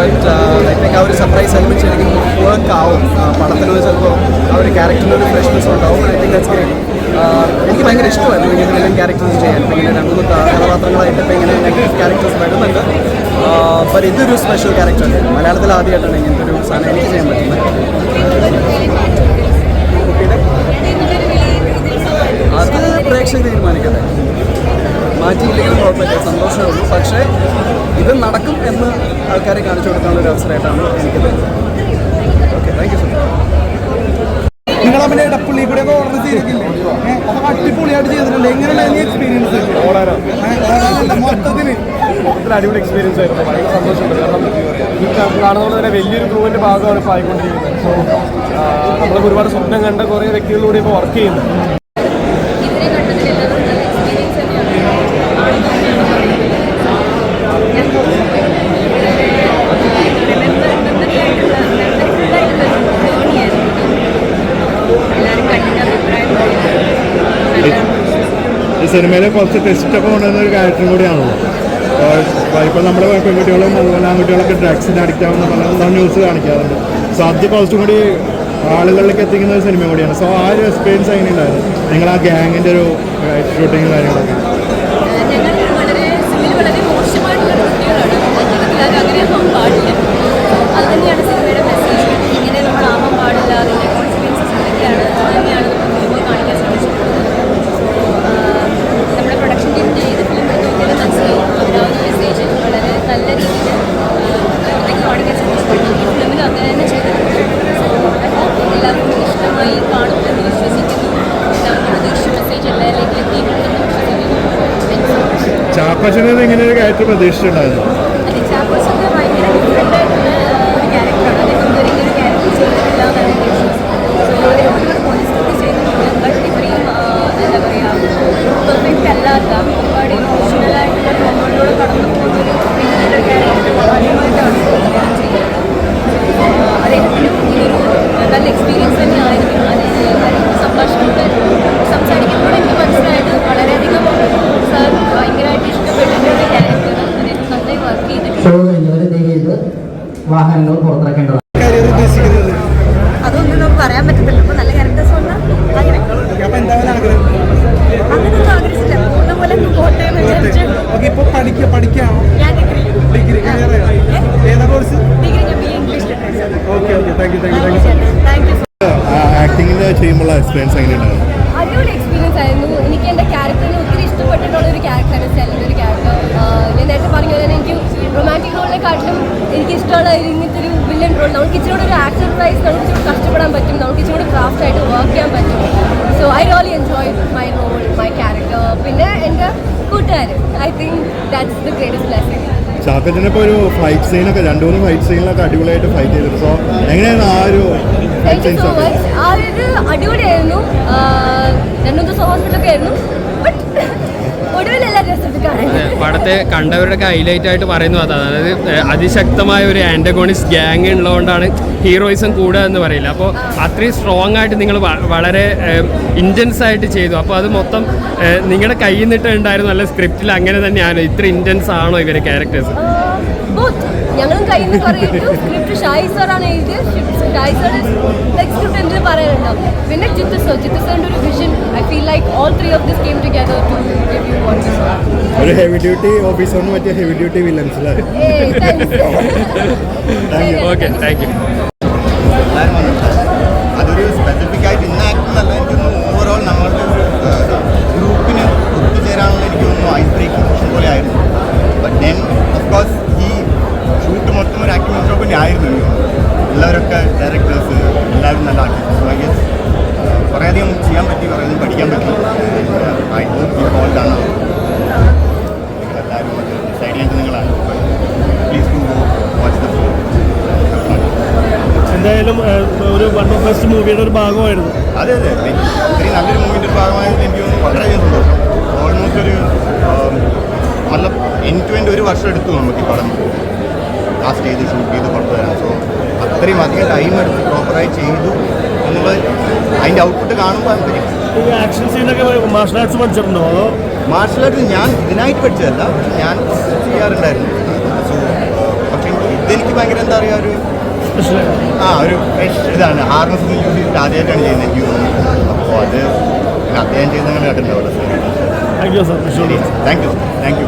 But I think ആ ഒരു surprise element ശരിക്കും വർക്ക് ആവും. പടത്തിനൊരു ചിലപ്പോൾ ആ ഒരു ക്യാരക്ടറിനൊരു ഫ്രഷ്നെസ് ഉണ്ടാവും. I think that's great. എനിക്ക് ഭയങ്കര ഇഷ്ടമായിരുന്നു ഇങ്ങനത്തെ വില്ലൻ ക്യാരക്ടേഴ്സ് ചെയ്യാൻ. ഇപ്പം ഇങ്ങനെ രണ്ട് മൂന്ന് കഥാപാത്രങ്ങളായിട്ട് ഇപ്പം ഇങ്ങനെ നെഗറ്റീവ് ക്യാരക്ടേഴ്സ് വരുന്നുണ്ട്. ബട്ട് ഇതൊരു സ്പെഷ്യൽ ക്യാരക്ടർ. മലയാളത്തിൽ ആദ്യമായിട്ടാണ് ഇങ്ങനത്തെ ഒരു സാധനം എനിക്ക് ചെയ്യാൻ പറ്റുന്നത്. അത് പ്രേക്ഷകർ തീരുമാനിക്കട്ടെ. മാറ്റിയില്ലെങ്കിലും കുഴപ്പമില്ല, സന്തോഷമേ ഉള്ളൂ. പക്ഷേ ഇത് നടക്കും എന്ന് ആൾക്കാരെ കാണിച്ചു കൊടുക്കാനുള്ള ഒരു അവസരമായിട്ടാണ് എനിക്ക് തോന്നുന്നത്. Okay, thank you so much. നിങ്ങൾ അവൻ്റെ ഇടപ്പള്ളി കൂടെ ഒക്കെ ഓർഡർ ചെയ്തിട്ടില്ലേ? അതൊക്കെ അടിപൊളിയായിട്ട് ചെയ്തിട്ടുണ്ട്. എങ്ങനെയാണ് എക്സ്പീരിയൻസ്? മൊത്തത്തിൽ അടിപൊളി എക്സ്പീരിയൻസ് ആയിരുന്നു. വളരെ സന്തോഷമുണ്ട്. കാരണം ഈ കാണുന്നതുകൊണ്ട് തന്നെ വലിയൊരു ക്രൂവിൻ്റെ ഭാഗമാണ് ഇപ്പോൾ ആയിക്കൊണ്ടിരിക്കുന്നത്. സോ നമ്മളൊക്കെ ഒരുപാട് സ്വപ്നം കണ്ട കുറേ വ്യക്തികളിലൂടെ ഇപ്പോൾ വർക്ക് ചെയ്യുന്നു. ഈ സിനിമയിൽ കുറച്ച് ടെസ്റ്റൊക്കെ കൊണ്ടുവന്ന ഒരു ക്യാരക്ടറും കൂടിയാണല്ലോ. ഇപ്പോൾ നമ്മുടെ പെൺകുട്ടികളും അതുപോലെ ആൺകുട്ടികളൊക്കെ ഡ്രഗ്സിന് അഡിക്റ്റ് ആവുന്ന പല ന്യൂസ് കാണിക്കാറുണ്ട്. സോ അത് കുറച്ചും കൂടി ആളുകളിലേക്ക് എത്തിക്കുന്ന ഒരു സിനിമ കൂടിയാണ്. സോ ആ ഒരു എക്സ്പീരിയൻസ് എങ്ങനെ ഉണ്ടായിരുന്നു നിങ്ങൾ ആ ഗ്യാങ്ങിൻ്റെ ഒരു ഷൂട്ടിങ് കാര്യങ്ങളൊക്കെ? ചാപ്പച്ചനത് ഇങ്ങനെ ഒരു ക്യാരക്ടർ പ്രതീക്ഷിച്ചിട്ടുണ്ടായിരുന്നു? നല്ല എക്സ്പീരിയൻസ് തന്നെയായിരുന്നു. സംഭാഷണത്തിൽ സംസാരിക്കുമ്പോൾ എനിക്ക് മനസ്സിലായത് വളരെയധികം സാർ ഭയങ്കരമായിട്ട് ഇഷ്ടപ്പെട്ടിട്ടുള്ള ക്യാരക്ടർ നന്നായി വർക്ക് ചെയ്തിട്ടുണ്ട്. വാഹനങ്ങൾ പുറത്തിറക്കേണ്ടതാണ്. അതൊന്നും നമുക്ക് പറയാൻ പറ്റത്തില്ല. അപ്പോൾ നല്ല ക്യാരക്ടേഴ്സ് വന്നാൽ അങ്ങനെ അങ്ങനെയൊന്നും ആഗ്രഹിച്ചില്ല. പോകുന്ന പോലെ പോട്ടെ എന്ന് വിചാരിച്ചു. ഞാൻ ഡിഗ്രി ഞാൻ B English literature. Thank you. ആക്ടിങ്ങിൻ്റെ ചെയ്യുമ്പോഴുള്ള എക്സ്പീരിയൻസ് എങ്ങനെയുണ്ടായിരുന്നു? അടിപൊളി എക്സ്പീരിയൻസ് ആയിരുന്നു. എനിക്ക് എൻ്റെ ക്യാരക്ടറിന് ഒത്തിരി ഇഷ്ടപ്പെട്ടിട്ടുള്ള ഒരു ക്യാരക്ടറാണ് സെല്ലിൻ്റെ ഒരു ക്യാരക്ടർ. ഞാൻ നേരത്തെ പറഞ്ഞ പോലെ എനിക്ക് റൊമാൻറ്റിക് റോളിനെക്കാട്ടിലും എനിക്ക് ഇഷ്ടമുള്ള ഇങ്ങനത്തെ ഒരു വില്ലൻ റോൾ. നമുക്ക് ഇച്ചിരി കൂടെ ഒരു ആക്ഷൻ വൈസ് നമുക്ക് ഇച്ചിരി കഷ്ടപ്പെടാൻ പറ്റും. നമുക്ക് ഇച്ചിരി കൂടെ ക്രാഫ്റ്റ് ആയിട്ട് വർക്ക് ചെയ്യാൻ പറ്റും. So I really enjoy my role, my character. പിന്നെ എൻ്റെ കൂട്ടുകാർ, I think that's the greatest blessing. ചാക്കച്ചനിപ്പോൾ ഒരു ഫൈറ്റ് സീനൊക്കെ 2-3 ഫൈറ്റ് സീനിലൊക്കെ അടിപൊളിയായിട്ട് ഫൈറ്റ് ചെയ്തിട്ട്. സോ എങ്ങനെയായിരുന്നു ആ ഒരു? Thank you so much. ആ ഒരു അടിപൊളിയായിരുന്നു. 2 ദിവസം ഹോസ്പിറ്റലൊക്കെ ആയിരുന്നു. ബട്ട് ഒടുവിലെല്ലാം രസത്തിക്കാണ്. പടത്തെ കണ്ടവരുടെ ഹൈലൈറ്റ് ആയിട്ട് പറയുന്നത് അതാണ്. അതായത് അതിശക്തമായ ഒരു ആൻറ്റഗോണിസ്റ്റ് ഗ്യാങ് ഉള്ളതുകൊണ്ടാണ് ഹീറോയിസം കൂടുക എന്ന് പറയില്ല. അപ്പോൾ അത്രയും സ്ട്രോങ് ആയിട്ട് നിങ്ങൾ വളരെ ഇൻറ്റൻസ് ആയിട്ട് ചെയ്തു. അപ്പോൾ അത് മൊത്തം നിങ്ങളുടെ കയ്യിൽ നിന്നിട്ട് ഉണ്ടായിരുന്നു. നല്ല സ്ക്രിപ്റ്റിൽ അങ്ങനെ തന്നെയാണ്. ഇത്ര ഇൻറ്റൻസ് ആണോ ഇവരെ ക്യാരക്ടേഴ്സ്? ഞങ്ങളും കയ്യിൽ നിന്ന് പറയിട്ടു. സ്ക്രിപ്റ്റ് ഷായി സാറാണ് എഴുതിയത്. ഷായി സാർ സ്ക്രിപ്റ്റ് എന്തിന് പറയാനുണ്ടോ. പിന്നെ ജിത്തു സാറിൻ്റെ ഒരു vision. I feel like all 3 of this came together to give you what you saw. ഒരു ഹെവി ഡ്യൂട്ടി ഓഫീസറിന് പറ്റിയ ഹെവി ഡ്യൂട്ടി വില്ലൻസ് അല്ലേ? Okay, thank you. അതൊരു സ്പെസിഫിക് ആയിട്ട് ഇന്ന ആക്ട് എന്നല്ല, എനിക്കൊന്ന് ഓവറോൾ നമ്മളുടെ ഗ്രൂപ്പിന് ഒത്തുചേരാനുള്ള എനിക്കൊന്നും ഐസ് ബ്രേക്കിംഗ് സെഷൻ പോലെ ആയിരുന്നു. ബട്ട് ദെൻ ഓഫ്കോഴ്സ് ഈ ഷൂട്ട് മൊത്തം ഒരു ആക്ടിംഗ് ഷോപ്പിൻ്റെ ആയിരുന്നു. എല്ലാവരൊക്കെ ഡയറക്ടേഴ്സ്, എല്ലാവരും നല്ല ആർട്ടിസ്റ്റ്. ഐ ഗെസ് കുറേയധികം ചെയ്യാൻ പറ്റി, കുറേയധികം പഠിക്കാൻ പറ്റി. ഐ ഹോപ്പ് ഈ ഹോൾഡാണ് നിങ്ങളെല്ലാവരും അത് ഡിസൈഡ് ചെയ്ത് നിങ്ങളാണ്. Please to go watch the film. എന്തായാലും ഒരു വൺ ഓഫ് ഫസ്റ്റ് മൂവിയുടെ ഒരു ഭാഗമായിരുന്നു. അതെ അതെ, ഇത്രയും നല്ലൊരു മൂവിൻ്റെ ഒരു ഭാഗമായതിൽ എനിക്ക് വളരെയധികം സന്തോഷം. ഓൾമോസ്റ്റ് ഒരു നല്ല എൻഡ് ടു എൻഡ് 1 വർഷം എടുത്തു നമുക്ക് ഈ പടം കാസ്റ്റ് ചെയ്ത് ഷൂട്ട് ചെയ്ത് പുറത്തു തരാം. സോ അത്രയും അധികം ടൈം എടുത്ത് പ്രോപ്പറായി ചെയ്തു എന്നുള്ളത് അതിൻ്റെ ഔട്ട്പുട്ട് കാണുമ്പോൾ താല്പര്യം. ആക്ഷൻ സീനൊക്കെ മാർഷൽ ആർട്സ് പഠിച്ചിട്ടുണ്ടോ? അതോ? മാർഷൽ ആർട്സ് ഞാൻ ഇതിനായിട്ട് പഠിച്ചതല്ല, പക്ഷെ ഞാൻ ചെയ്യാറുണ്ടായിരുന്നു. സോ പക്ഷേ ഇതെനിക്ക് ഭയങ്കര എന്താ പറയുക ഒരു ഒരു ഫ്രഷ് ഇതാണ്. ഹാർനസ് യൂസ് ചെയ്തിട്ട് ആദ്യമായിട്ടാണ് ചെയ്യുന്നത് എനിക്ക് തോന്നുന്നു. അപ്പോൾ അത് അദ്ദേഹം ചെയ്യുന്ന കണ്ടിട്ടുണ്ട് അവിടെ. Thank you sir. Thank you.